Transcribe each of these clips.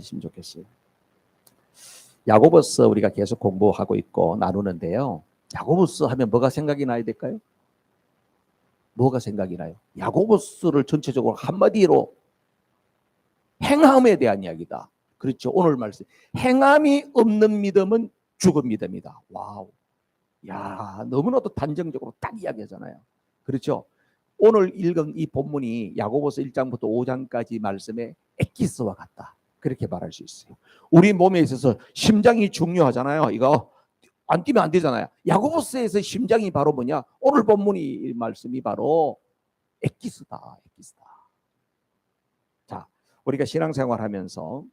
가지시면 좋겠어요. 야고보서 우리가 계속 공부하고 있고 나누는데요. 야고보서 하면 뭐가 생각이 나야 될까요? 뭐가 생각이 나요? 야고보서를 전체적으로 한마디로 행함에 대한 이야기다. 그렇죠. 오늘 말씀. 행함이 없는 믿음은 죽은 믿음이다. 와우. 야, 너무나도 단정적으로 딱 이야기하잖아요. 그렇죠. 오늘 읽은 이 본문이 야고보서 1장부터 5장까지 말씀의 엑기스와 같다. 그렇게 말할 수 있어요. 우리 몸에 있어서 심장이 중요하잖아요. 이거 안 뛰면 안 되잖아요. 야고보서에서 심장이 바로 뭐냐? 오늘 본문이 말씀이 바로 엑기스다. 엑기스다. 자, 우리가 신앙생활 하면서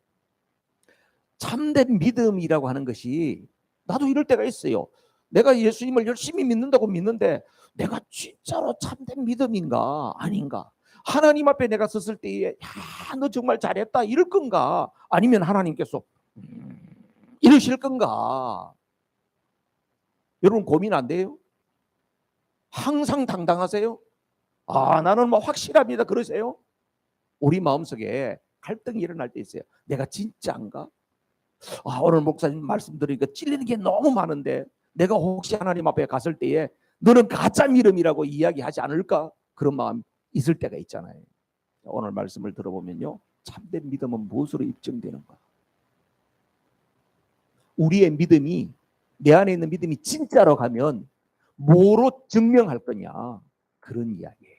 참된 믿음이라고 하는 것이 나도 이럴 때가 있어요. 내가 예수님을 열심히 믿는다고 믿는데 내가 진짜로 참된 믿음인가 아닌가? 하나님 앞에 내가 섰을 때에 야, 너 정말 잘했다 이럴 건가? 아니면 하나님께서 이러실 건가? 여러분 고민 안 돼요? 항상 당당하세요? 아, 나는 뭐 확실합니다 그러세요? 우리 마음속에 갈등이 일어날 때 있어요. 내가 진짜인가? 아, 오늘 목사님 말씀 들으니까 찔리는 게 너무 많은데 내가 혹시 하나님 앞에 갔을 때에 너는 가짜 믿음이라고 이야기하지 않을까? 그런 마음 있을 때가 있잖아요. 오늘 말씀을 들어보면요. 참된 믿음은 무엇으로 입증되는가? 우리의 믿음이 내 안에 있는 믿음이 진짜로 가면 뭐로 증명할 거냐? 그런 이야기예요.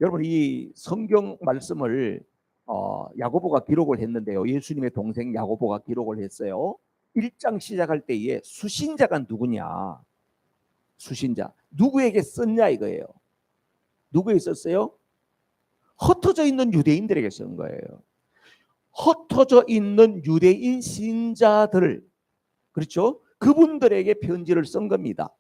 여러분 이 성경 말씀을 야고보가 기록을 했는데요. 예수님의 동생 야고보가 기록을 했어요. 1장 시작할 때에 수신자가 누구냐? 수신자. 누구에게 썼냐 이거예요. 누구에게 썼어요? 흩어져 있는 유대인들에게 쓴 거예요. 흩어져 있는 유대인 신자들, 그렇죠? 그분들에게 편지를 쓴 겁니다.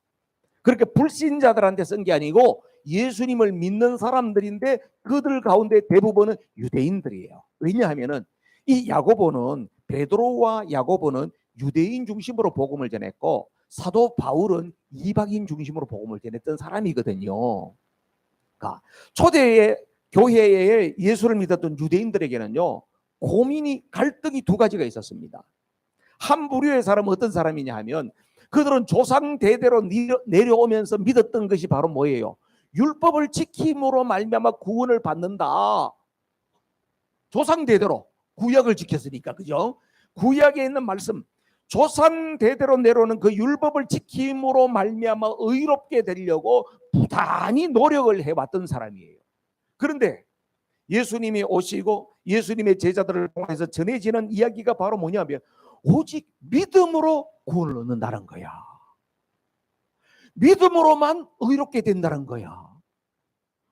그렇게 불신자들한테 쓴 게 아니고 예수님을 믿는 사람들인데 그들 가운데 대부분은 유대인들이에요. 왜냐하면은 이 야고보는 베드로와 야고보는 유대인 중심으로 복음을 전했고 사도 바울은 이방인 중심으로 복음을 전했던 사람이거든요. 그러니까 초대의 교회에 예수를 믿었던 유대인들에게는요 고민이 갈등이 두 가지가 있었습니다. 한 부류의 사람은 어떤 사람이냐 하면 그들은 조상 대대로 내려오면서 믿었던 것이 바로 뭐예요? 율법을 지킴으로 말미암아 구원을 받는다. 조상 대대로 구약을 지켰으니까, 그죠? 구약에 있는 말씀, 조상 대대로 내려오는 그 율법을 지킴으로 말미암아 의롭게 되려고 부단히 노력을 해왔던 사람이에요. 그런데 예수님이 오시고 예수님의 제자들을 통해서 전해지는 이야기가 바로 뭐냐면 오직 믿음으로 구원을 얻는다는 거야. 믿음으로만 의롭게 된다는 거야.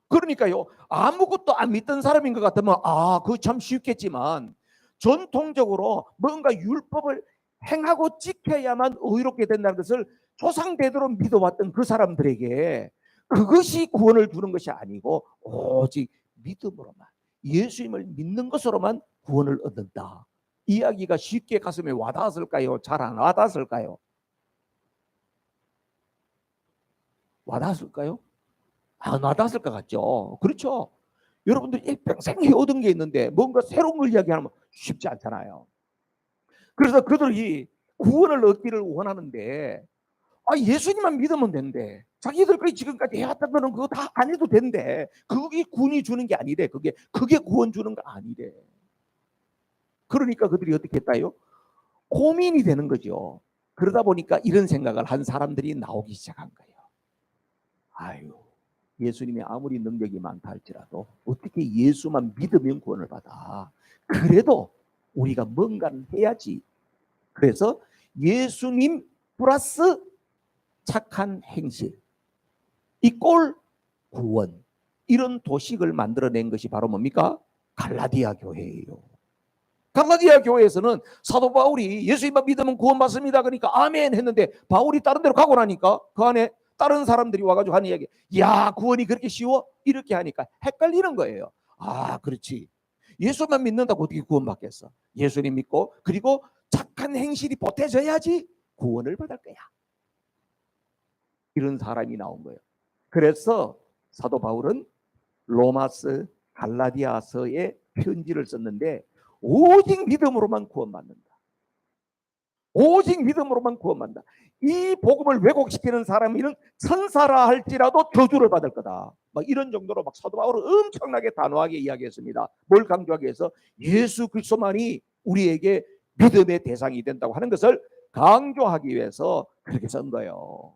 그러니까요, 아무것도 안 믿던 사람인 것 같으면 그거 참 쉽겠지만 전통적으로 뭔가 율법을 행하고 지켜야만 의롭게 된다는 것을 조상대대로 믿어왔던 그 사람들에게 그것이 구원을 주는 것이 아니고 오직 믿음으로만, 예수님을 믿는 것으로만 구원을 얻는다. 이야기가 쉽게 가슴에 와닿았을까요? 잘 안 와닿았을까요? 와닿았을까요? 안 와닿았을 것 같죠? 그렇죠? 여러분들이 일평생 해오던 게 있는데 뭔가 새로운 걸 이야기하면 쉽지 않잖아요. 그래서 그들이 구원을 얻기를 원하는데 예수님만 믿으면 된대. 자기들까지 지금까지 해왔던 거는 그거 다 안 해도 된대. 그게 구원이 주는 게 아니래. 그게 구원 주는 거 아니래. 그러니까 그들이 어떻게 했다요? 고민이 되는 거죠. 그러다 보니까 이런 생각을 한 사람들이 나오기 시작한 거예요. 아유, 예수님이 아무리 능력이 많다 할지라도 어떻게 예수만 믿으면 구원을 받아. 그래도 우리가 뭔가를 해야지. 그래서 예수님 플러스 착한 행실, 이꼴 구원, 이런 도식을 만들어낸 것이 바로 뭡니까? 갈라디아 교회예요. 갈라디아 교회에서는 사도 바울이 예수님만 믿으면 구원받습니다. 그러니까 아멘 했는데 바울이 다른 데로 가고 나니까 그 안에 다른 사람들이 와가지고 하는 이야기, 야, 구원이 그렇게 쉬워? 이렇게 하니까 헷갈리는 거예요. 그렇지. 예수만 믿는다고 어떻게 구원받겠어? 예수님 믿고 그리고 착한 행실이 보태져야지 구원을 받을 거야. 이런 사람이 나온 거예요. 그래서 사도 바울은 로마서, 갈라디아서에 편지를 썼는데 오직 믿음으로만 구원받는다. 오직 믿음으로만 구원받는다. 이 복음을 왜곡시키는 사람이는 천사라 할지라도 저주를 받을 거다. 막 이런 정도로 막 사도 바울은 엄청나게 단호하게 이야기했습니다. 뭘 강조하기 위해서? 예수 그리스도만이 우리에게 믿음의 대상이 된다고 하는 것을 강조하기 위해서 그렇게 쓴 거예요.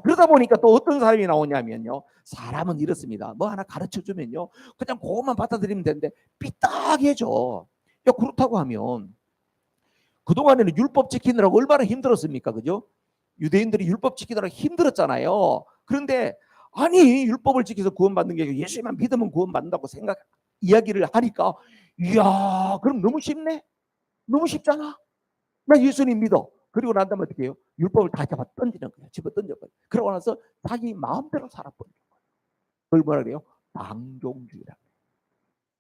그러다 보니까 또 어떤 사람이 나오냐면요, 사람은 이렇습니다. 뭐 하나 가르쳐주면요 그냥 그것만 받아들이면 되는데 삐딱해져. 야, 그렇다고 하면 그동안에는 율법 지키느라고 얼마나 힘들었습니까? 그죠? 유대인들이 율법 지키느라 힘들었잖아요. 그런데 아니 율법을 지켜서 구원받는 게 예수만 믿으면 구원받는다고 이야기를 하니까 이야 그럼 너무 쉽네? 너무 쉽잖아. 나 예수님 믿어. 그리고 난 다음에 어떻게 해요? 율법을 다 잡아 던지는 거예요. 집어 던져버려요. 그러고 나서 자기 마음대로 살아버리는 거예요. 그걸 뭐라 그래요? 방종주의라.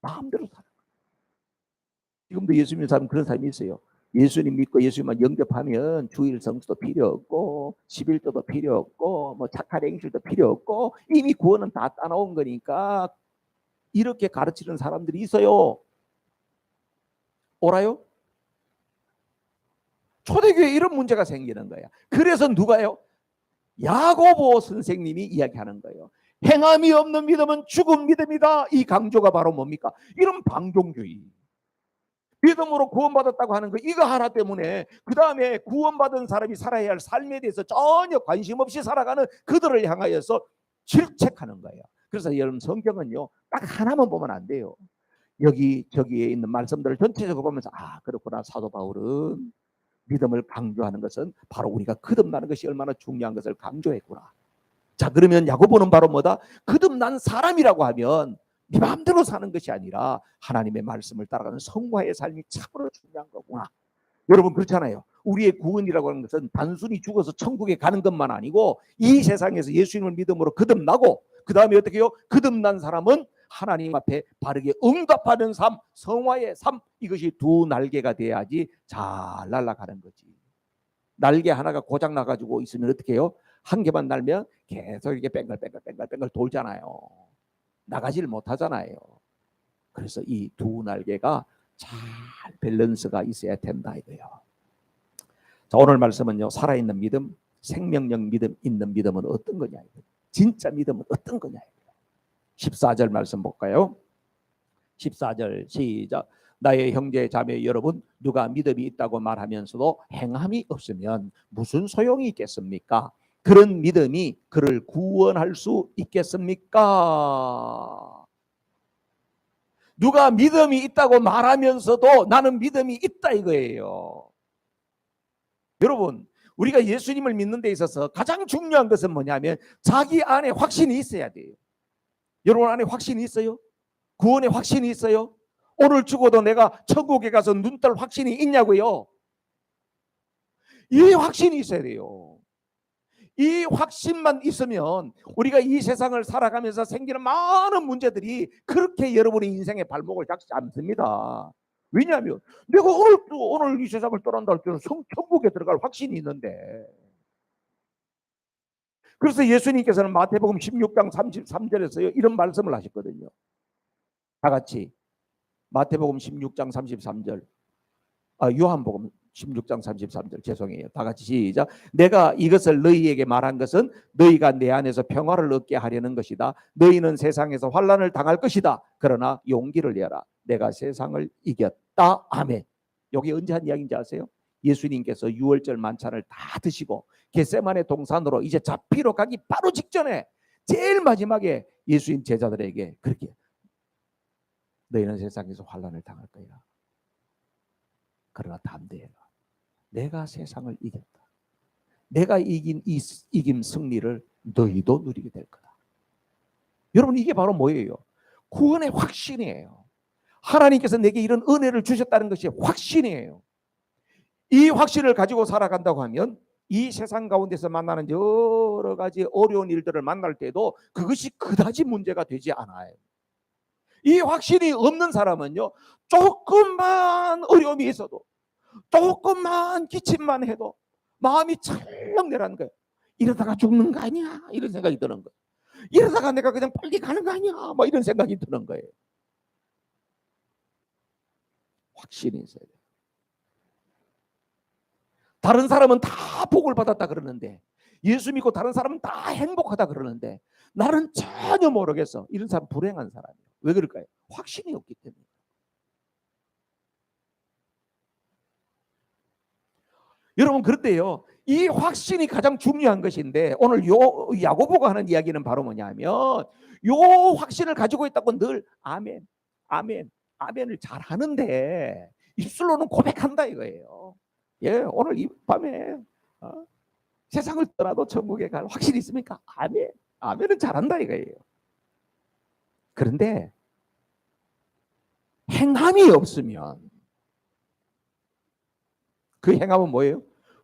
마음대로 살아. 지금도 예수 믿는 사람 그런 사람이 있어요. 예수님 믿고 예수님만 영접하면 주일 성수도 필요 없고 11조도 필요 없고 뭐 착한 행실도 필요 없고 이미 구원은 다 따놓은 거니까 이렇게 가르치는 사람들이 있어요. 오라요? 초대교회에 이런 문제가 생기는 거야. 그래서 누가요? 야고보 선생님이 이야기하는 거예요. 행함이 없는 믿음은 죽은 믿음이다. 이 강조가 바로 뭡니까? 이런 방종주의. 믿음으로 구원받았다고 하는 거 이거 하나 때문에 그 다음에 구원받은 사람이 살아야 할 삶에 대해서 전혀 관심 없이 살아가는 그들을 향하여서 질책하는 거예요. 그래서 여러분 성경은요 딱 하나만 보면 안 돼요. 여기 저기에 있는 말씀들을 전체적으로 보면서 아 그렇구나, 사도 바울은 믿음을 강조하는 것은 바로 우리가 거듭나는 것이 얼마나 중요한 것을 강조했구나. 자 그러면 야고보는 바로 뭐다? 거듭난 사람이라고 하면 네 마음대로 사는 것이 아니라 하나님의 말씀을 따라가는 성화의 삶이 참으로 중요한 거구나. 여러분 그렇잖아요. 우리의 구원이라고 하는 것은 단순히 죽어서 천국에 가는 것만 아니고 이 세상에서 예수님을 믿음으로 거듭나고 그 다음에 어떻게 해요? 거듭난 사람은 하나님 앞에 바르게 응답하는 삶, 성화의 삶, 이것이 두 날개가 돼야지 잘 날아가는 거지. 날개 하나가 고장 나가지고 있으면 어떻게 해요? 한 개만 날면 계속 이렇게 뺑글뺑글 돌잖아요. 나가지를 못하잖아요. 그래서 이 두 날개가 잘 밸런스가 있어야 된다 이거예요. 자 오늘 말씀은요 살아있는 믿음, 생명력 믿음 있는 믿음은 어떤 거냐, 진짜 믿음은 어떤 거냐. 14절 말씀 볼까요? 14절 시작. 나의 형제 자매 여러분, 누가 믿음이 있다고 말하면서도 행함이 없으면 무슨 소용이 있겠습니까? 그런 믿음이 그를 구원할 수 있겠습니까? 누가 믿음이 있다고 말하면서도 나는 믿음이 있다 이거예요. 여러분 우리가 예수님을 믿는 데 있어서 가장 중요한 것은 뭐냐면 자기 안에 확신이 있어야 돼요. 여러분 안에 확신이 있어요? 구원의 확신이 있어요? 오늘 죽어도 내가 천국에 가서 눈 뜰 확신이 있냐고요? 이 확신이 있어야 돼요. 이 확신만 있으면 우리가 이 세상을 살아가면서 생기는 많은 문제들이 그렇게 여러분의 인생의 발목을 잡지 않습니다. 왜냐하면 내가 오늘 이 세상을 떠난다 할 때는 천국에 들어갈 확신이 있는데. 그래서 예수님께서는 마태복음 16장 33절에서 이런 말씀을 하셨거든요. 다 같이 마태복음 16장 33절, 요한복음 16장 33절 죄송해요. 다 같이 시작. 내가 이것을 너희에게 말한 것은 너희가 내 안에서 평화를 얻게 하려는 것이다. 너희는 세상에서 환난을 당할 것이다. 그러나 용기를 내라. 내가 세상을 이겼다. 아멘. 여기 언제 한 이야기인지 아세요? 예수님께서 유월절 만찬을 다 드시고 겟세마네 동산으로 이제 잡히러 가기 바로 직전에 제일 마지막에 예수님 제자들에게 그렇게 너희는 세상에서 환난을 당할 거야. 그러나 담대해라. 내가 세상을 이겼다. 내가 이긴 이 이김 승리를 너희도 누리게 될 거다. 여러분 이게 바로 뭐예요? 구원의 확신이에요. 하나님께서 내게 이런 은혜를 주셨다는 것이 확신이에요. 이 확신을 가지고 살아간다고 하면 이 세상 가운데서 만나는 여러 가지 어려운 일들을 만날 때도 그것이 그다지 문제가 되지 않아요. 이 확신이 없는 사람은요 조금만 어려움이 있어도 조금만 기침만 해도 마음이 철렁 내라는 거예요. 이러다가 죽는 거 아니야 이런 생각이 드는 거예요. 이러다가 내가 그냥 빨리 가는 거 아니야 뭐 이런 생각이 드는 거예요. 확신이 있어야 돼요. 다른 사람은 다 복을 받았다 그러는데, 예수 믿고 다른 사람은 다 행복하다 그러는데 나는 전혀 모르겠어. 이런 사람 불행한 사람이에요. 왜 그럴까요? 확신이 없기 때문에. 여러분, 그런데요, 이 확신이 가장 중요한 것인데, 오늘 요 야고보가 하는 이야기는 바로 뭐냐면, 요 확신을 가지고 있다고 늘 아멘, 아멘, 아멘을 잘 하는데 입술로는 고백한다 이거예요. 예, 오늘 이 밤에 세상을 떠나도 천국에 갈 확신이 있습니까? 아멘, 아멘은 잘한다 이거예요. 그런데 행함이 없으면, 그 행함은 뭐예요?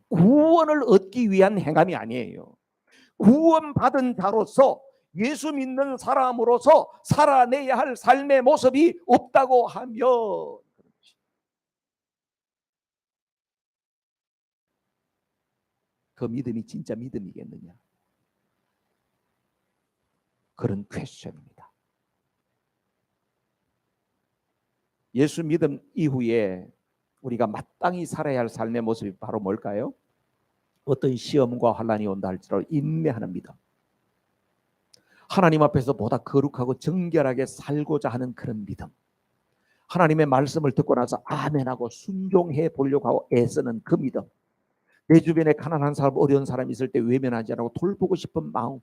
구원을 얻기 위한 행함이 아니에요. 구원받은 자로서, 예수 믿는 사람으로서 살아내야 할 삶의 모습이 없다고 하면, 그 믿음이 진짜 믿음이겠느냐? 그런 퀘스천입니다. 예수 믿음 이후에 우리가 마땅히 살아야 할 삶의 모습이 바로 뭘까요? 어떤 시험과 환난이 온다 할지라도 인내하는 믿음. 하나님 앞에서 보다 거룩하고 정결하게 살고자 하는 그런 믿음. 하나님의 말씀을 듣고 나서 아멘하고 순종해 보려고 하고 애쓰는 그 믿음. 내 주변에 가난한 사람, 어려운 사람이 있을 때 외면하지 않고 돌보고 싶은 마음.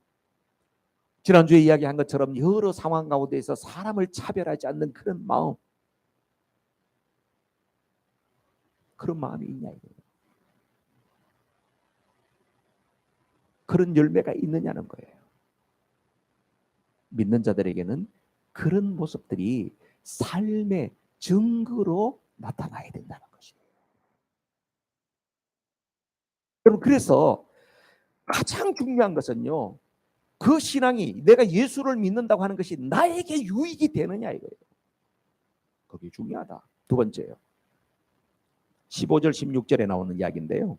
지난주에 이야기한 것처럼 여러 상황 가운데서 사람을 차별하지 않는 그런 마음. 그런 마음이 있냐 이거예요. 그런 열매가 있느냐는 거예요. 믿는 자들에게는 그런 모습들이 삶의 증거로 나타나야 된다는 것이에요. 여러분, 그래서 가장 중요한 것은요, 그 신앙이, 내가 예수를 믿는다고 하는 것이 나에게 유익이 되느냐 이거예요. 그게 중요하다. 두 번째요, 15절 16절에 나오는 이야기인데요,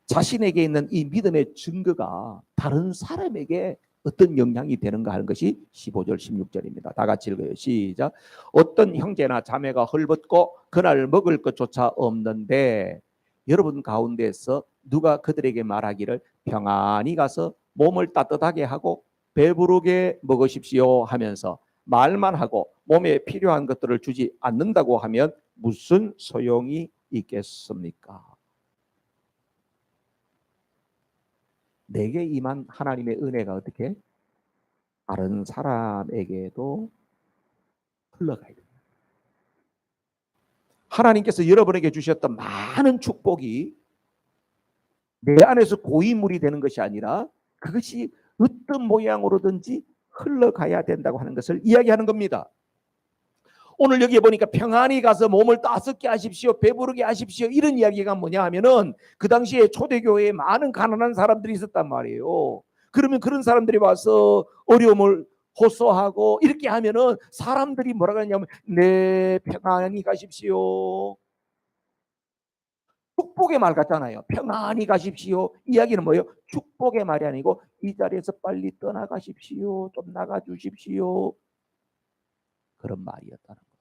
자신에게 있는 이 믿음의 증거가 다른 사람에게 어떤 영향이 되는가 하는 것이 15절 16절입니다. 다 같이 읽어요. 시작. 어떤 형제나 자매가 헐벗고 그날 먹을 것조차 없는데 여러분 가운데서 누가 그들에게 말하기를 평안히 가서 몸을 따뜻하게 하고 배부르게 먹으십시오 하면서 말만 하고 몸에 필요한 것들을 주지 않는다고 하면 무슨 소용이 있겠습니까? 내게 임한 하나님의 은혜가 어떻게 다른 사람에게도 흘러가야 됩니다. 하나님께서 여러분에게 주셨던 많은 축복이 내 안에서 고인물이 되는 것이 아니라 그것이 어떤 모양으로든지 흘러가야 된다고 하는 것을 이야기하는 겁니다. 오늘 여기에 보니까 평안히 가서 몸을 따숩게 하십시오, 배부르게 하십시오, 이런 이야기가 뭐냐 하면은 그 당시에 초대교회에 많은 가난한 사람들이 있었단 말이에요. 그러면 그런 사람들이 와서 어려움을 호소하고 이렇게 하면은 사람들이 뭐라고 하냐면 네 평안히 가십시오, 축복의 말 같잖아요. 평안히 가십시오. 이야기는 뭐예요? 축복의 말이 아니고 이 자리에서 빨리 떠나가십시오, 좀 나가주십시오, 그런 말이었다는 거예요.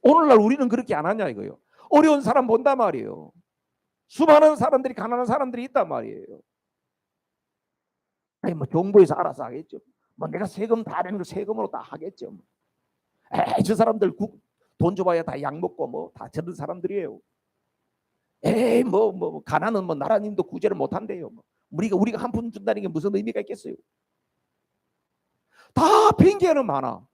오늘날 우리는 그렇게 안 하냐 이거예요. 어려운 사람 본단 말이에요. 수많은 사람들이, 가난한 사람들이 있단 말이에요. 아니 뭐 정부에서 알아서 하겠죠. 뭐 내가 세금 다 내는 거 세금으로 다 하겠죠. 에이, 저 사람들 돈 줘봐야 다 약 먹고 뭐 다 저런 사람들이에요. 에이 뭐 가난은 뭐 나라님도 구제를 못 한대요. 뭐. 우리가 한 푼 준다는 게 무슨 의미가 있겠어요? 다 핑계는 많아.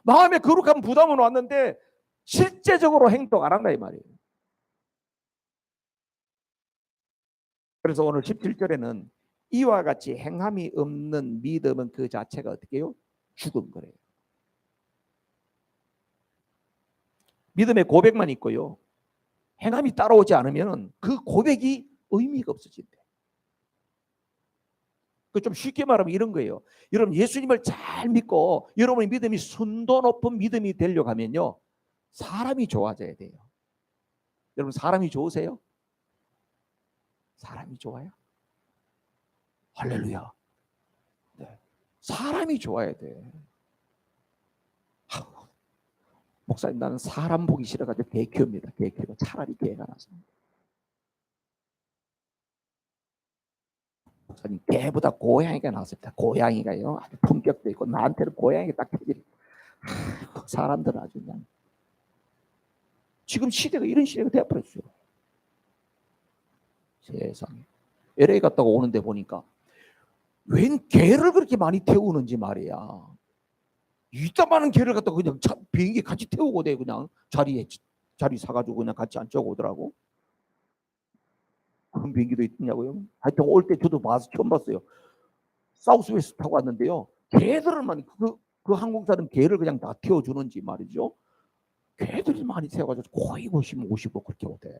마음에 거룩한 부담은 왔는데 실제적으로 행동 안 한다 이 말이에요. 그래서 오늘 17절에는 이와 같이 행함이 없는 믿음은 그 자체가 어떻게 해요? 죽은 거래요. 믿음의 고백만 있고요, 행함이 따라오지 않으면 그 고백이 의미가 없어진대. 좀 쉽게 말하면 이런 거예요. 여러분, 예수님을 잘 믿고 여러분의 믿음이 순도 높은 믿음이 되려고 하면요, 사람이 좋아져야 돼요. 여러분, 사람이 좋으세요? 사람이 좋아요? 할렐루야. 네. 사람이 좋아야 돼. 목사님 나는 사람 보기 싫어가지고 개 키웁니다. 개 키우고 차라리 개가 낫습니다. 목사님 개보다 고양이가 낫습니다. 고양이가요 아주 품격도 있고 나한테는 고양이가 딱 터질. 사람들은 아주 그냥 지금 시대가 이런 시대가 되어버렸어요. 세상에. LA 갔다가 오는데 보니까 웬 개를 그렇게 많이 태우는지 말이야. 이따만한 개를 갖다가 그냥 비행기 같이 태우고 돼. 그냥 자리 사가지고 그냥 같이 앉자고 오더라고. 그런 비행기도 있냐고요? 하여튼 올 때 저도 봐서 처음 봤어요. 사우스웨스트 타고 왔는데요. 개들은 그 항공사는 개를 그냥 다 태워주는지 말이죠. 개들이 많이 태워가지고 거의 50 그렇게 오대.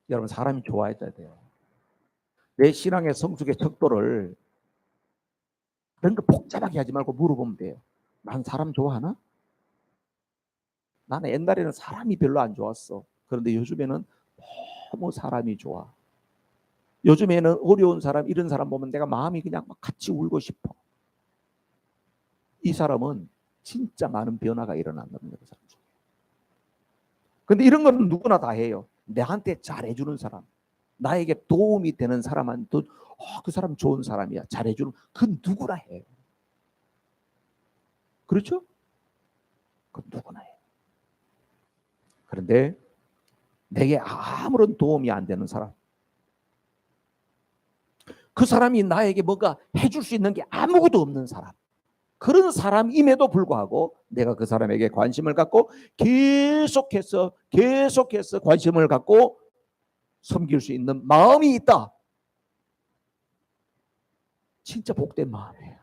여러분 사람이 좋아해야 돼요. 내 신앙의 성숙의 척도를 그런 거 복잡하게 하지 말고 물어보면 돼요. 난 사람 좋아하나? 나는 옛날에는 사람이 별로 안 좋았어. 그런데 요즘에는 너무 사람이 좋아. 요즘에는 어려운 사람, 이런 사람 보면 내가 마음이 그냥 막 같이 울고 싶어. 이 사람은 진짜 많은 변화가 일어난다는 거예요. 근데 이런 거는 누구나 다 해요. 내한테 잘해주는 사람, 나에게 도움이 되는 사람한테 그 사람 좋은 사람이야. 잘해주는 그 누구나 해요. 그렇죠? 그 누구나 해요. 그런데 내게 아무런 도움이 안 되는 사람, 그 사람이 나에게 뭔가 해줄 수 있는 게 아무것도 없는 사람, 그런 사람임에도 불구하고 내가 그 사람에게 관심을 갖고 계속해서 관심을 갖고 섬길 수 있는 마음이 있다. 진짜 복된 마음이에요.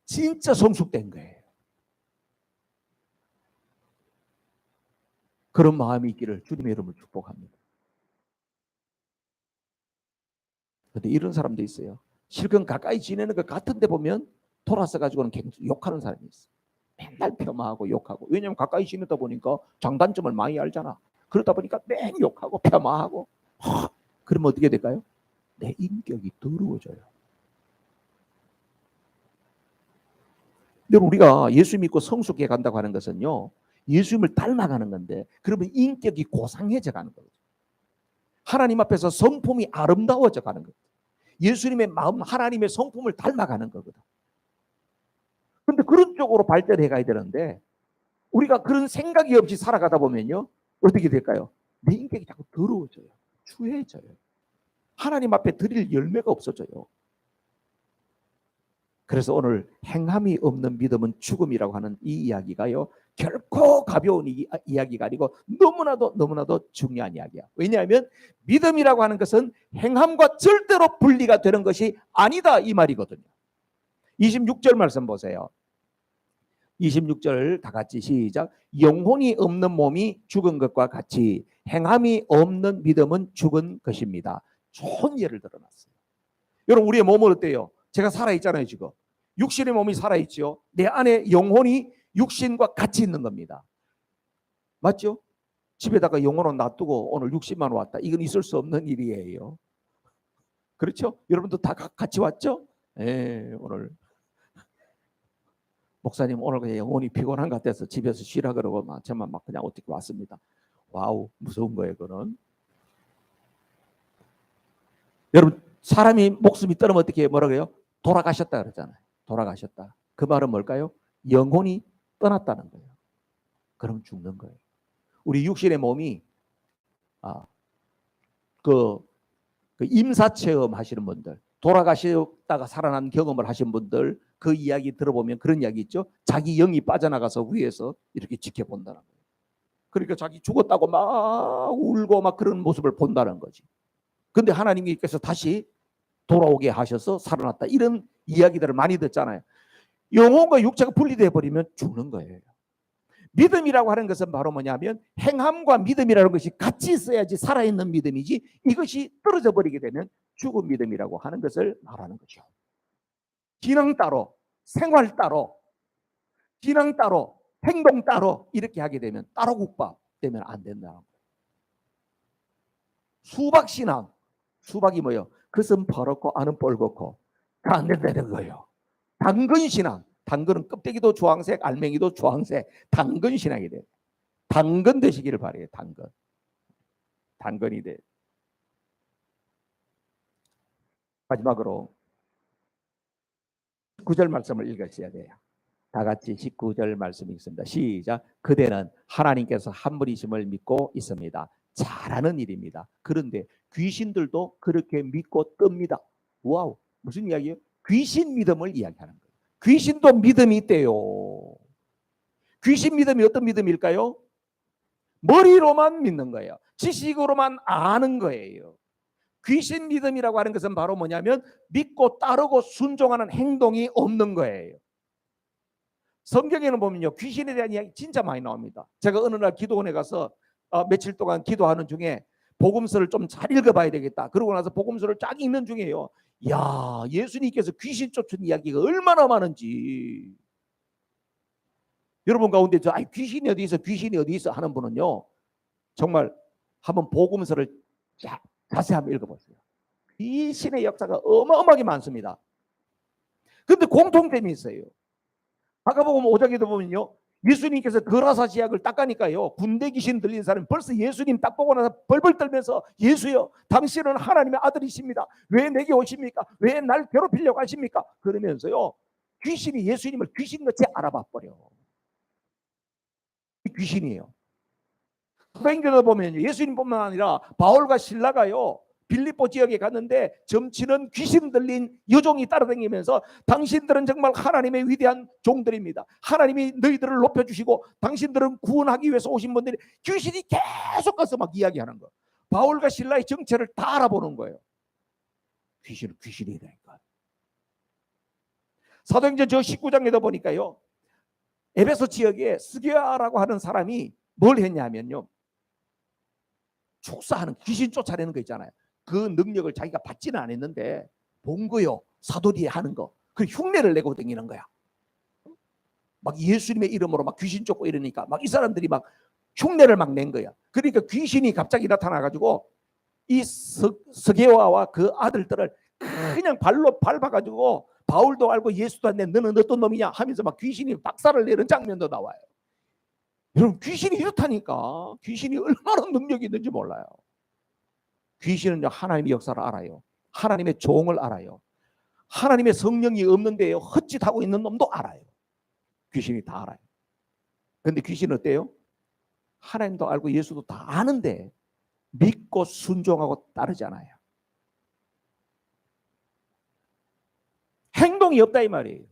진짜 성숙된 거예요. 그런 마음이 있기를 주님의 이름으로 축복합니다. 그런데 이런 사람도 있어요. 실컷 가까이 지내는 것 같은데 보면 돌아서 가지고는 욕하는 사람이 있어요. 맨날 폄하하고 욕하고. 왜냐하면 가까이 지내다 보니까 장단점을 많이 알잖아. 그러다 보니까 맨 욕하고 폄하하고. 그러면 어떻게 될까요? 내 인격이 더러워져요. 여러분 우리가 예수 믿고 성숙해 간다고 하는 것은요, 예수님을 닮아가는 건데 그러면 인격이 고상해져 가는 거죠. 하나님 앞에서 성품이 아름다워져 가는 거죠. 예수님의 마음, 하나님의 성품을 닮아가는 거거든. 그런데 그런 쪽으로 발전해 가야 되는데 우리가 그런 생각이 없이 살아가다 보면요 어떻게 될까요? 내 인격이 자꾸 더러워져요. 추해져요. 하나님 앞에 드릴 열매가 없어져요. 그래서 오늘 행함이 없는 믿음은 죽음이라고 하는 이 이야기가요 결코 가벼운 이야기가 아니고 너무나도 중요한 이야기야. 왜냐하면 믿음이라고 하는 것은 행함과 절대로 분리가 되는 것이 아니다 이 말이거든요. 26절 말씀 보세요. 26절 다 같이 시작. 영혼이 없는 몸이 죽은 것과 같이 행함이 없는 믿음은 죽은 것입니다. 좋은 예를 들어놨어요. 여러분 우리의 몸은 어때요? 제가 살아있잖아요. 지금 육신의 몸이 살아있죠. 내 안에 영혼이 육신과 같이 있는 겁니다. 맞죠? 집에다가 영혼을 놔두고 오늘 60만 왔다. 이건 있을 수 없는 일이에요. 그렇죠? 여러분도 다 같이 왔죠? 네, 오늘 목사님 오늘 그냥 영혼이 피곤한 것 같아서 집에서 쉬라 그러고 저만 막 그냥 어떻게 왔습니다. 와우, 무서운 거예요, 그거는. 여러분 사람이 목숨이 떠나면 어떻게 뭐라 그래요? 돌아가셨다 그러잖아요. 돌아가셨다. 그 말은 뭘까요? 영혼이 떠났다는 거예요. 그럼 죽는 거예요. 우리 육신의 몸이 그 임사체험 하시는 분들, 돌아가셨다가 살아난 경험을 하신 분들 그 이야기 들어보면 그런 이야기 있죠. 자기 영이 빠져나가서 위에서 이렇게 지켜본다는 거예요. 그러니까 자기 죽었다고 막 울고 막 그런 모습을 본다는 거지. 근데 하나님께서 다시 돌아오게 하셔서 살아났다. 이런 이야기들을 많이 듣잖아요. 영혼과 육체가 분리돼 버리면 죽는 거예요. 믿음이라고 하는 것은 바로 뭐냐면 행함과 믿음이라는 것이 같이 있어야지 살아있는 믿음이지 이것이 떨어져 버리게 되면 죽은 믿음이라고 하는 것을 말하는 거죠. 기능 따로, 생활 따로, 기능 따로, 행동 따로 이렇게 하게 되면 따로 국밥 되면 안 된다는 거예요. 수박신앙, 수박이 뭐예요? 그것은 버렇고 안은 뻘겋고 안 된다는 거예요. 당근신앙, 당근은 껍데기도 주황색, 알맹이도 주황색. 당근 신앙이 돼. 당근 되시기를 바래요. 당근이 돼. 마지막으로 19절 말씀을 읽으셔야 돼요. 다 같이 19절 말씀이 있습니다. 시작. 그대는 하나님께서 한 분이심을 믿고 있습니다. 잘하는 일입니다. 그런데 귀신들도 그렇게 믿고 뜹니다. 와우, 무슨 이야기예요? 귀신 믿음을 이야기하는 거예요. 귀신도 믿음이 있대요. 귀신 믿음이 어떤 믿음일까요? 머리로만 믿는 거예요. 지식으로만 아는 거예요. 귀신 믿음이라고 하는 것은 바로 뭐냐면 믿고 따르고 순종하는 행동이 없는 거예요. 성경에는 보면요, 귀신에 대한 이야기 진짜 많이 나옵니다. 제가 어느 날 기도원에 가서 며칠 동안 기도하는 중에 복음서를 좀 잘 읽어봐야 되겠다. 그러고 나서 복음서를 쫙 읽는 중에요, 야, 예수님께서 귀신 쫓은 이야기가 얼마나 많은지. 여러분 가운데 귀신이 어디 있어, 귀신이 어디 있어 하는 분은요, 정말 한번 복음서를 자세히 한번 읽어보세요. 귀신의 역사가 어마어마하게 많습니다. 그런데 공통점이 있어요. 마가복음 5장에도 보면요, 예수님께서 거라사지약을 닦으니까요, 군대 귀신 들린 사람이 벌써 예수님 딱 보고 나서 벌벌 떨면서, 예수여, 당신은 하나님의 아들이십니다. 왜 내게 오십니까? 왜 날 괴롭히려고 하십니까? 그러면서요, 귀신이 예수님을 귀신같이 알아봐 버려. 귀신이에요. 사도행전을 보면 예수님뿐만 아니라 바울과 실라가요, 빌립보 지역에 갔는데 점치는 귀신 들린 여종이 따라다니면서, 당신들은 정말 하나님의 위대한 종들입니다. 하나님이 너희들을 높여주시고 당신들은 구원하기 위해서 오신 분들이, 귀신이 계속 가서 막 이야기하는 거. 바울과 실라의 정체를 다 알아보는 거예요. 귀신은 귀신이라니까. 사도행전 저 19장에도 보니까요, 에베소 지역에 스게아라고 하는 사람이 뭘 했냐면요, 축사하는, 귀신 쫓아내는 거 있잖아요. 그 능력을 자기가 받지는 않았는데 본 거요, 사도들이 하는 거. 그 흉내를 내고 다니는 거야. 막 예수님의 이름으로 막 귀신 쫓고 이러니까 막 이 사람들이 막 흉내를 막 낸 거야. 그러니까 귀신이 갑자기 나타나가지고 이 스게와와 그 아들들을 그냥 발로 밟아가지고, 바울도 알고 예수도 안 내, 너는 어떤 놈이냐 하면서 막 귀신이 박살을 내는 장면도 나와요. 여러분, 귀신이 이렇다니까. 귀신이 얼마나 능력이 있는지 몰라요. 귀신은 하나님의 역사를 알아요. 하나님의 종을 알아요. 하나님의 성령이 없는데 헛짓하고 있는 놈도 알아요. 귀신이 다 알아요. 그런데 귀신은 어때요? 하나님도 알고 예수도 다 아는데 믿고 순종하고 따르잖아요. 행동이 없다 이 말이에요.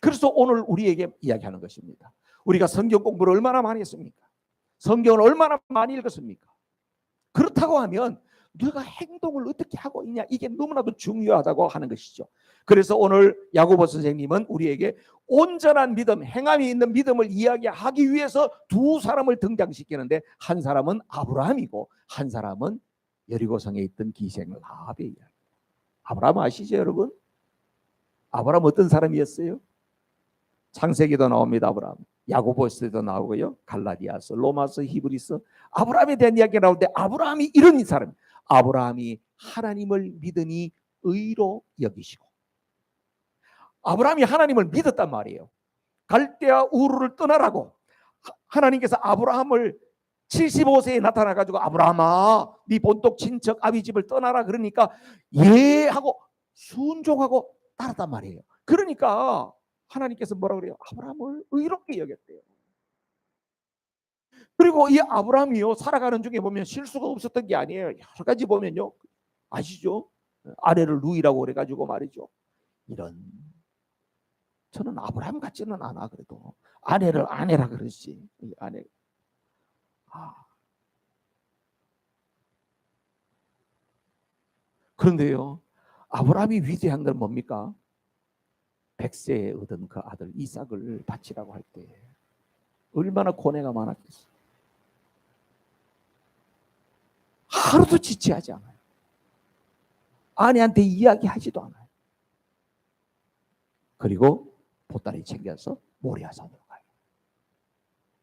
그래서 오늘 우리에게 이야기하는 것입니다. 우리가 성경 공부를 얼마나 많이 했습니까? 성경을 얼마나 많이 읽었습니까? 그렇다고 하면 너가 행동을 어떻게 하고 있냐, 이게 너무나도 중요하다고 하는 것이죠. 그래서 오늘 야고보 선생님은 우리에게 온전한 믿음, 행함이 있는 믿음을 이야기하기 위해서 두 사람을 등장시키는데, 한 사람은 아브라함이고 한 사람은 여리고성에 있던 기생 라합의 이야기. 아브라함 아시죠 여러분? 아브라함 어떤 사람이었어요? 창세기도 나옵니다. 아브라함. 야고보서도 나오고요, 갈라디아서, 로마서, 히브리서, 아브라함에 대한 이야기가 나올 때 아브라함이 이런 사람, 아브라함이 하나님을 믿으니 의로 여기시고. 아브라함이 하나님을 믿었단 말이에요. 갈대아 우르를 떠나라고 하나님께서 아브라함을 75세에 나타나가지고, 아브라함아, 네 본토 친척 아비 집을 떠나라 그러니까 예 하고 순종하고 따랐단 말이에요. 그러니까 하나님께서 뭐라 그래요? 아브라함을 의롭게 여겼대요. 그리고 이 아브라함이요, 살아가는 중에 보면 실수가 없었던 게 아니에요. 여러 가지 보면요, 아시죠? 아내를 누이라고 그래가지고 말이죠, 이런, 저는 아브라함 같지는 않아. 그래도 아내를 아내라 그러지. 아내. 그런데요, 아브라함이 위대한 건 뭡니까? 100세에 얻은 그 아들 이삭을 바치라고 할 때 얼마나 고뇌가 많았겠어요. 하루도 지체하지 않아요. 아내한테 이야기하지도 않아요. 그리고 보따리 챙겨서 모리아산으로 가요.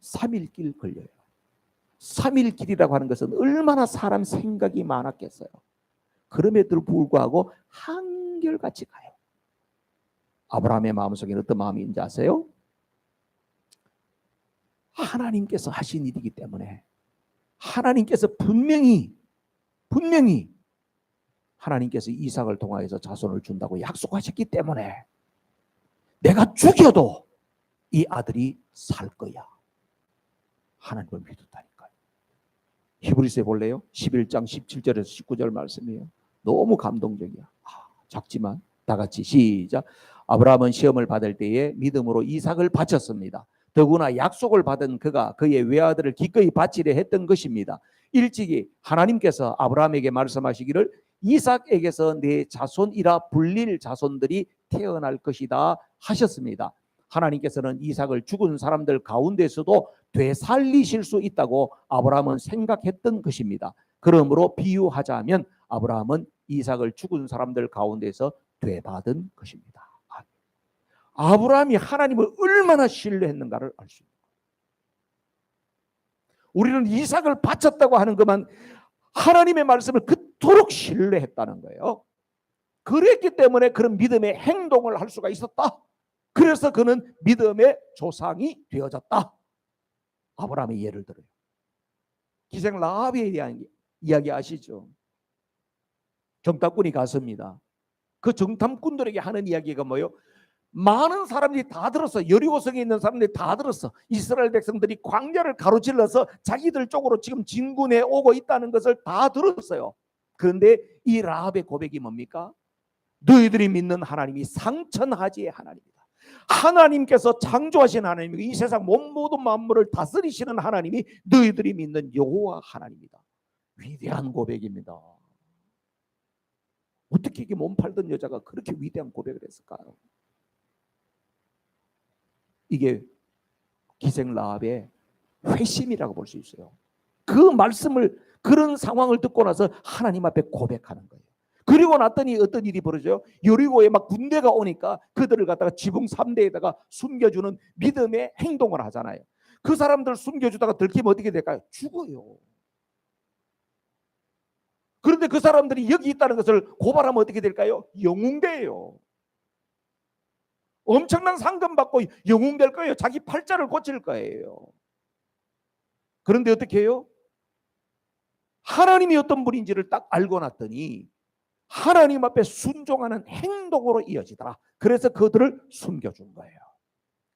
3일 길 걸려요. 3일 길이라고 하는 것은 얼마나 사람 생각이 많았겠어요. 그럼에도 불구하고 한결같이 가요. 아브라함의 마음속에는 어떤 마음이 있는지 아세요? 하나님께서 하신 일이기 때문에, 하나님께서 분명히 하나님께서 이삭을 통하여서 자손을 준다고 약속하셨기 때문에 내가 죽여도 이 아들이 살 거야. 하나님을 믿었다니까요. 히브리서에 볼래요? 11장 17절에서 19절 말씀이에요. 너무 감동적이야. 작지만 다 같이 시작. 아브라함은 시험을 받을 때에 믿음으로 이삭을 바쳤습니다. 더구나 약속을 받은 그가 그의 외아들을 기꺼이 바치려 했던 것입니다. 일찍이 하나님께서 아브라함에게 말씀하시기를 이삭에게서 내 자손이라 불릴 자손들이 태어날 것이다 하셨습니다. 하나님께서는 이삭을 죽은 사람들 가운데서도 되살리실 수 있다고 아브라함은 생각했던 것입니다. 그러므로 비유하자면 아브라함은 이삭을 죽은 사람들 가운데서 되받은 것입니다. 아브라함이 하나님을 얼마나 신뢰했는가를 알 수 있습니다. 우리는 이삭을 바쳤다고 하는 것만 하나님의 말씀을 그토록 신뢰했다는 거예요. 그랬기 때문에 그런 믿음의 행동을 할 수가 있었다. 그래서 그는 믿음의 조상이 되어졌다. 아브라함의 예를 들어요. 기생 라합에 대한 이야기 아시죠? 정탐꾼이 갔습니다. 그 정탐꾼들에게 하는 이야기가 뭐예요? 많은 사람들이 다 들었어. 여리고성에 있는 사람들이 다 들었어. 이스라엘 백성들이 광야를 가로질러서 자기들 쪽으로 지금 진군해 오고 있다는 것을 다 들었어요. 그런데 이 라합의 고백이 뭡니까? 너희들이 믿는 하나님이 상천하지의 하나님이다. 하나님께서 창조하신 하나님이고 이 세상 모든 만물을 다스리시는 하나님이 너희들이 믿는 여호와 하나님이다. 위대한 고백입니다. 어떻게 이게 몸 팔던 여자가 그렇게 위대한 고백을 했을까요? 이게 기생 라합의 회심이라고 볼 수 있어요. 그 말씀을, 그런 상황을 듣고 나서 하나님 앞에 고백하는 거예요. 그리고 났더니 어떤 일이 벌어져요? 여리고에 막 군대가 오니까 그들을 갖다가 지붕 3대에다가 숨겨주는 믿음의 행동을 하잖아요. 그 사람들 숨겨주다가 들키면 어떻게 될까요? 죽어요. 그런데 그 사람들이 여기 있다는 것을 고발하면 어떻게 될까요? 영웅돼요. 엄청난 상금 받고 영웅될 거예요. 자기 팔자를 고칠 거예요. 그런데 어떻게 해요? 하나님이 어떤 분인지를 딱 알고 났더니 하나님 앞에 순종하는 행동으로 이어지더라. 그래서 그들을 숨겨준 거예요.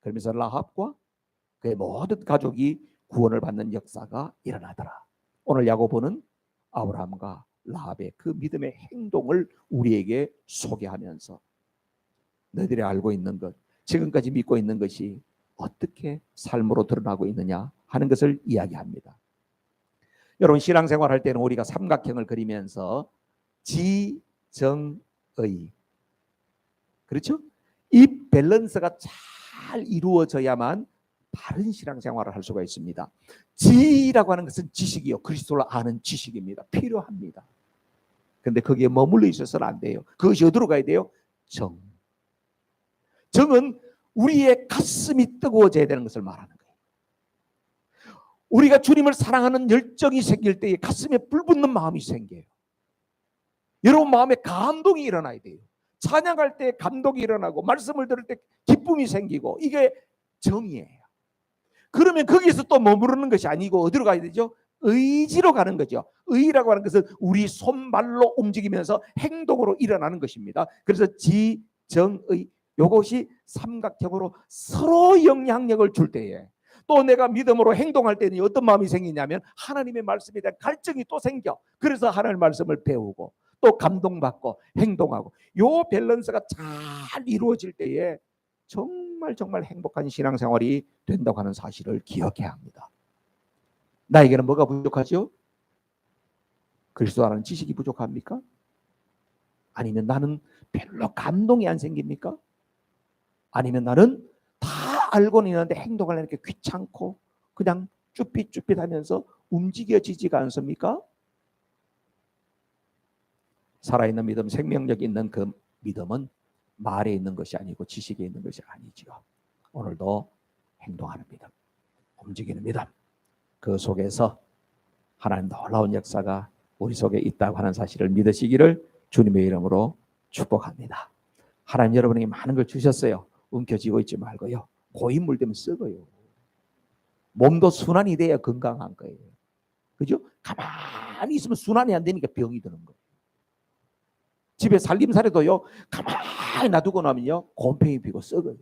그러면서 라합과 그의 모든 가족이 구원을 받는 역사가 일어나더라. 오늘 야고보는 아브라함과 라합의 그 믿음의 행동을 우리에게 소개하면서 너희들이 알고 있는 것, 지금까지 믿고 있는 것이 어떻게 삶으로 드러나고 있느냐 하는 것을 이야기합니다. 여러분, 신앙생활 할 때는 우리가 삼각형을 그리면서 지정의, 그렇죠? 이 밸런스가 잘 이루어져야만 바른 신앙생활을 할 수가 있습니다. 지라고 하는 것은 지식이요, 그리스도를 아는 지식입니다. 필요합니다. 그런데 거기에 머물러 있어서는 안 돼요. 그것이 어디로 가야 돼요? 정. 정은 우리의 가슴이 뜨거워져야 되는 것을 말하는 거예요. 우리가 주님을 사랑하는 열정이 생길 때에 가슴에 불붙는 마음이 생겨요. 여러분 마음에 감동이 일어나야 돼요. 찬양할 때 감동이 일어나고 말씀을 들을 때 기쁨이 생기고, 이게 정이에요. 그러면 거기서 또 머무르는 것이 아니고 어디로 가야 되죠? 의지로 가는 거죠. 의라고 하는 것은 우리 손발로 움직이면서 행동으로 일어나는 것입니다. 그래서 지정의, 이것이 삼각형으로 서로 영향력을 줄 때에, 또 내가 믿음으로 행동할 때는 어떤 마음이 생기냐면 하나님의 말씀에 대한 갈증이 또 생겨. 그래서 하나님의 말씀을 배우고 또 감동받고 행동하고, 요 밸런스가 잘 이루어질 때에 정말 행복한 신앙생활이 된다고 하는 사실을 기억해야 합니다. 나에게는 뭐가 부족하죠? 그리스도라는 지식이 부족합니까? 아니면 나는 별로 감동이 안 생깁니까? 아니면 나는 다 알고는 있는데 행동하려는 게 귀찮고 그냥 쭈삣쭈삣하면서 움직여지지가 않습니까? 살아있는 믿음, 생명력 있는 그 믿음은 말에 있는 것이 아니고 지식에 있는 것이 아니지요. 오늘도 행동하는 믿음, 움직이는 믿음, 그 속에서 하나님 놀라운 역사가 우리 속에 있다고 하는 사실을 믿으시기를 주님의 이름으로 축복합니다. 하나님 여러분에게 많은 걸 주셨어요. 움켜쥐고 있지 말고요. 고인물 되면 썩어요. 몸도 순환이 돼야 건강한 거예요. 그죠? 가만히 있으면 순환이 안 되니까 병이 드는 거예요. 집에 살림살이도요, 가만히 놔두고 나면요, 곰팡이 피고 썩어요.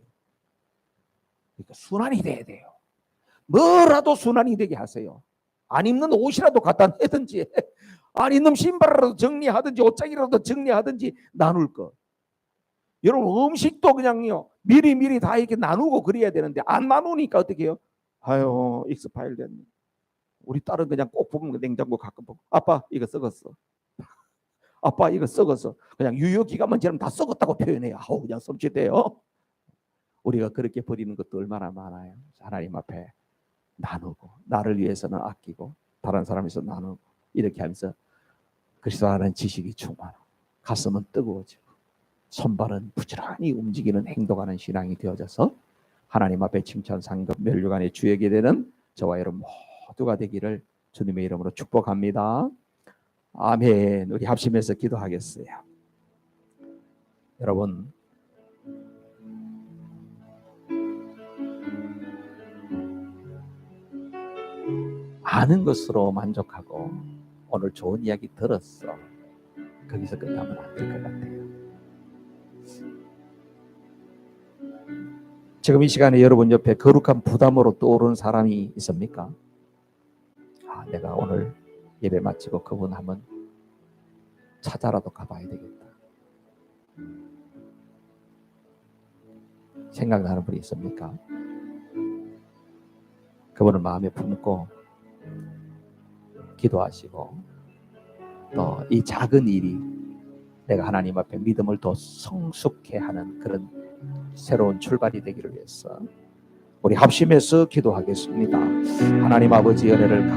그러니까 순환이 돼야 돼요. 뭐라도 순환이 되게 하세요. 안 입는 옷이라도 갖다 내든지, 안 입는 신발이라도 정리하든지, 옷장이라도 정리하든지 나눌 것. 여러분, 음식도 그냥요, 미리 다 이렇게 나누고 그래야 되는데, 안 나누니까 어떻게 해요? 아유, 익스파일 됐네. 우리 딸은 그냥 꼭 보면 냉장고 가끔 보고, 아빠, 이거 썩었어. 아빠, 이거 썩었어. 그냥 유효기간만 지나면 다 썩었다고 표현해요. 아우, 그냥 섬찟해요. 우리가 그렇게 버리는 것도 얼마나 많아요. 하나님 앞에 나누고, 나를 위해서는 아끼고, 다른 사람에서 나누고, 이렇게 하면서 그리스도 안에는 지식이 충만하고, 가슴은 뜨거워지고, 손발은 부지런히 움직이는 행동하는 신앙이 되어져서 하나님 앞에 칭찬, 상급, 멸류관의 주역이 되는 저와 여러분 모두가 되기를 주님의 이름으로 축복합니다. 아멘. 우리 합심해서 기도하겠어요. 여러분, 아는 것으로 만족하고 오늘 좋은 이야기 들었어, 거기서 끝나면 안 될 것 같아요. 지금 이 시간에 여러분 옆에 거룩한 부담으로 떠오르는 사람이 있습니까? 내가 오늘 예배 마치고 그분 한번 찾아라도 가봐야 되겠다. 생각나는 분이 있습니까? 그분을 마음에 품고 기도하시고, 또 이 작은 일이 내가 하나님 앞에 믿음을 더 성숙해 하는 그런 새로운 출발이 되기를 위해서 우리 합심해서 기도하겠습니다. 하나님 아버지, 은혜를